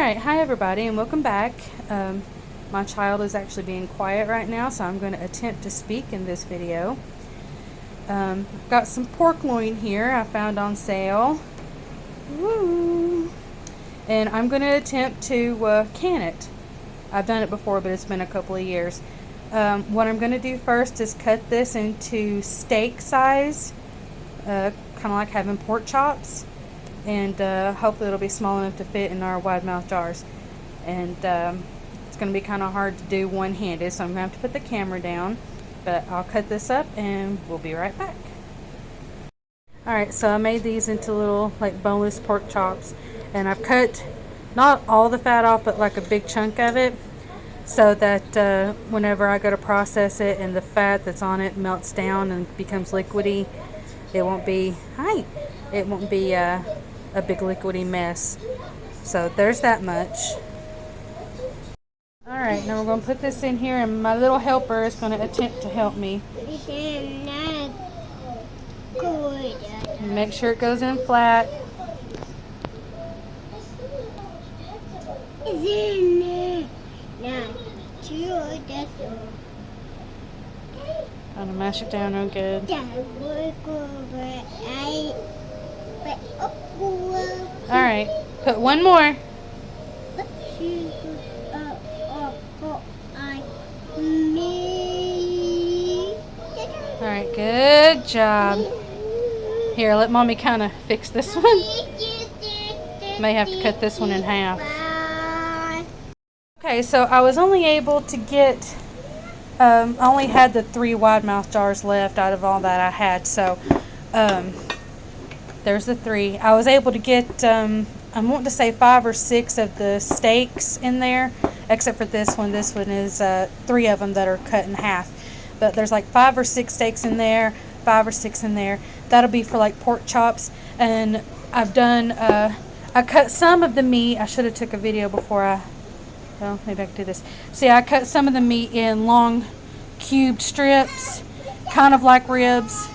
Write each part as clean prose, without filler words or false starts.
Alright, hi everybody and welcome back. My child is actually being quiet right now, so I'm going to attempt to speak in this video. I've got some pork loin here I found on sale. Woo! And I'm going to attempt to can it. I've done it before, but it's been a couple of years. What I'm going to do first is cut this into steak size, kind of like having pork chops. And hopefully it'll be small enough to fit in our wide mouth jars. And it's going to be kind of hard to do one-handed, so I'm going to have to put the camera down. But I'll cut this up and we'll be right back. Alright, so I made these into little like boneless pork chops. And I've cut not all the fat off, but like a big chunk of it, so that whenever I go to process it and the fat that's on it melts down and becomes liquidy, it won't be a big liquidy mess. So there's that much. Alright, now we're going to put this in here, and my little helper is going to attempt to help me. Make sure it goes in flat. I'm going to mash it down real good. Alright, put one more. Alright, good job. Here, let mommy kind of fix this one. May have to cut this one in half. Okay, so I was only able to get, I only had the 3 wide mouth jars left out of all that I had, so there's the 3. I was able to get, I'm wanting to say 5 or 6 of the steaks in there, except for this one. This one is 3 of them that are cut in half. But there's like 5 or 6 steaks in there, 5 or 6 in there. That'll be for like pork chops. And I've done, I cut some of the meat. I should have took a video before well, maybe I could do this. See, I cut some of the meat in long cubed strips, kind of like ribs,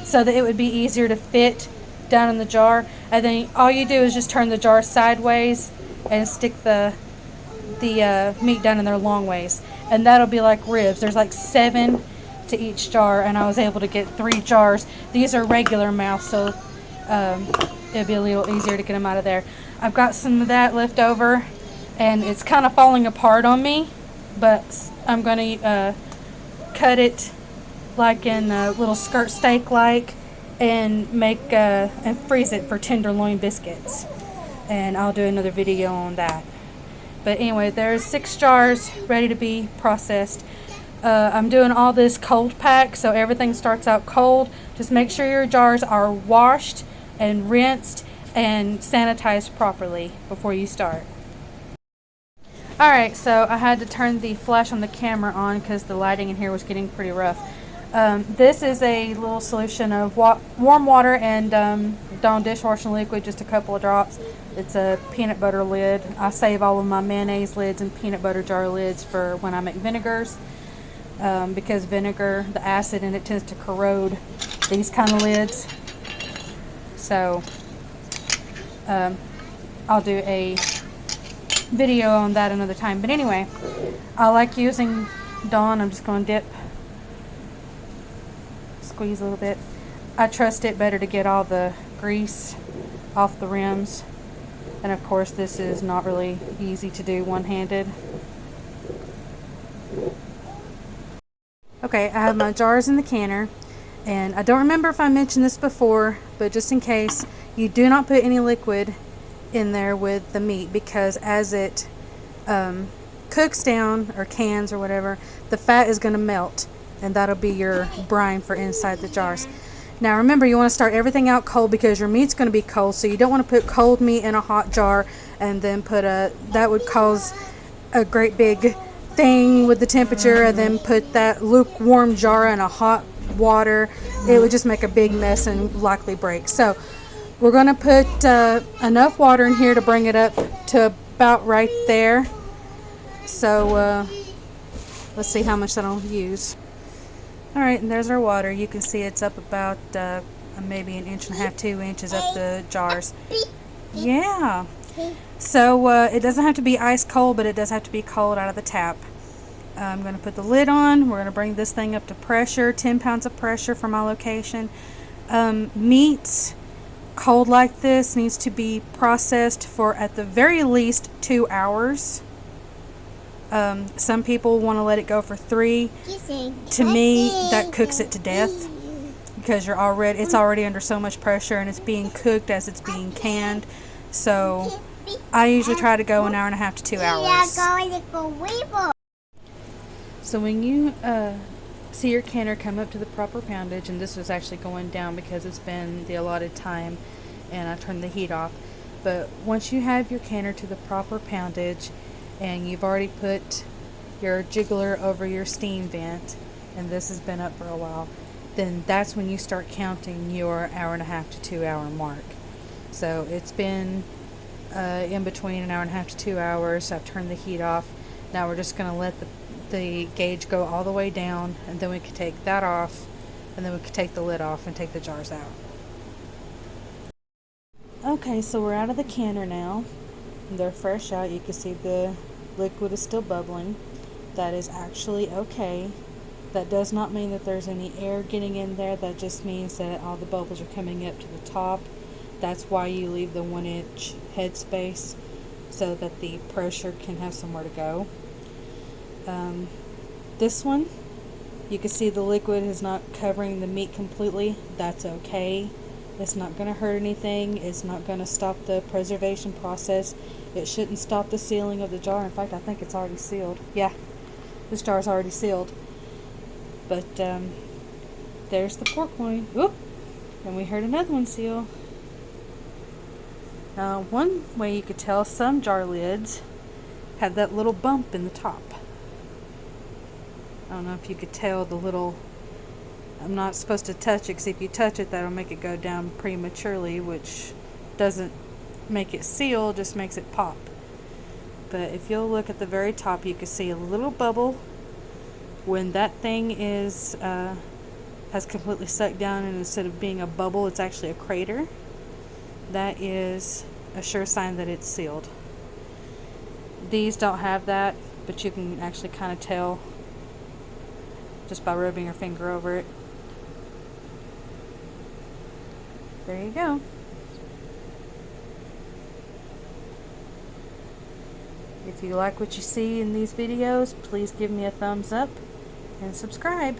so that it would be easier to fit down in the jar. And then all you do is just turn the jar sideways and stick the meat down in there long ways, and that'll be like ribs. There's like 7 to each jar, and I was able to get 3 jars. These are regular mouth, so it'll be a little easier to get them out of there. I've got some of that left over, and it's kind of falling apart on me, but I'm going to cut it like in a little skirt steak like, and make and freeze it for tenderloin biscuits, and I'll do another video on that. But anyway, there's 6 jars ready to be processed. I'm doing all this cold pack, so everything starts out cold. Just make sure your jars are washed and rinsed and sanitized properly before you start. Alright, so I had to turn the flash on the camera on because the lighting in here was getting pretty rough. This is a little solution of warm water and Dawn dishwashing liquid, just a couple of drops. It's a peanut butter lid. I save all of my mayonnaise lids and peanut butter jar lids for when I make vinegars, because vinegar, the acid in it tends to corrode these kind of lids. So I'll do a video on that another time. But anyway, I like using Dawn. I'm just going to squeeze a little bit. I trust it better to get all the grease off the rims. And of course, this is not really easy to do one-handed. Okay, I have my jars in the canner, and I don't remember if I mentioned this before, but just in case, you do not put any liquid in there with the meat, because as it cooks down or cans or whatever, the fat is going to melt, and that'll be your brine for inside the jars. Now remember, you want to start everything out cold because your meat's going to be cold, so you don't want to put cold meat in a hot jar and then that would cause a great big thing with the temperature, and then put that lukewarm jar in a hot water. It would just make a big mess and likely break. So we're going to put enough water in here to bring it up to about right there. So let's see how much that'll use. Alright, and there's our water. You can see it's up about maybe 1.5 inches, 2 inches up the jars. Yeah. So it doesn't have to be ice cold, but it does have to be cold out of the tap. I'm going to put the lid on. We're going to bring this thing up to pressure, 10 pounds of pressure for my location. Meat cold like this needs to be processed for at the very least 2 hours. Some people want to let it go for 3. To me, that cooks it to death because it's already under so much pressure and it's being cooked as it's being canned. So I usually try to go 1.5 to 2 hours. So when you see your canner come up to the proper poundage, and this was actually going down because it's been the allotted time and I turned the heat off, but once you have your canner to the proper poundage and you've already put your jiggler over your steam vent and this has been up for a while, then that's when you start counting your 1.5 to 2 hour mark. So it's been in between 1.5 to 2 hours. I've turned the heat off. Now we're just going to let the gauge go all the way down, and then we could take that off, and then we could take the lid off and take the jars out. Okay, so we're out of the canner now. They're fresh out. You can see the liquid is still bubbling. That is actually okay. That does not mean that there's any air getting in there. That just means that all the bubbles are coming up to the top. That's why you leave the 1-inch head space so that the pressure can have somewhere to go. This one, you can see the liquid is not covering the meat completely. That's okay. It's not going to hurt anything. It's not going to stop the preservation process. It shouldn't stop the sealing of the jar. In fact, I think it's already sealed. Yeah, this jar is already sealed. But there's the pork loin. Whoop! And we heard another one seal. Now, one way you could tell, some jar lids have that little bump in the top. I don't know if you could tell the little, I'm not supposed to touch it because if you touch it, that'll make it go down prematurely, which doesn't make it seal, just makes it pop. But if you'll look at the very top, you can see a little bubble. When that thing is has completely sucked down, and instead of being a bubble, it's actually a crater. That is a sure sign that it's sealed. These don't have that, but you can actually kind of tell just by rubbing your finger over it. There you go. If you like what you see in these videos, please give me a thumbs up and subscribe.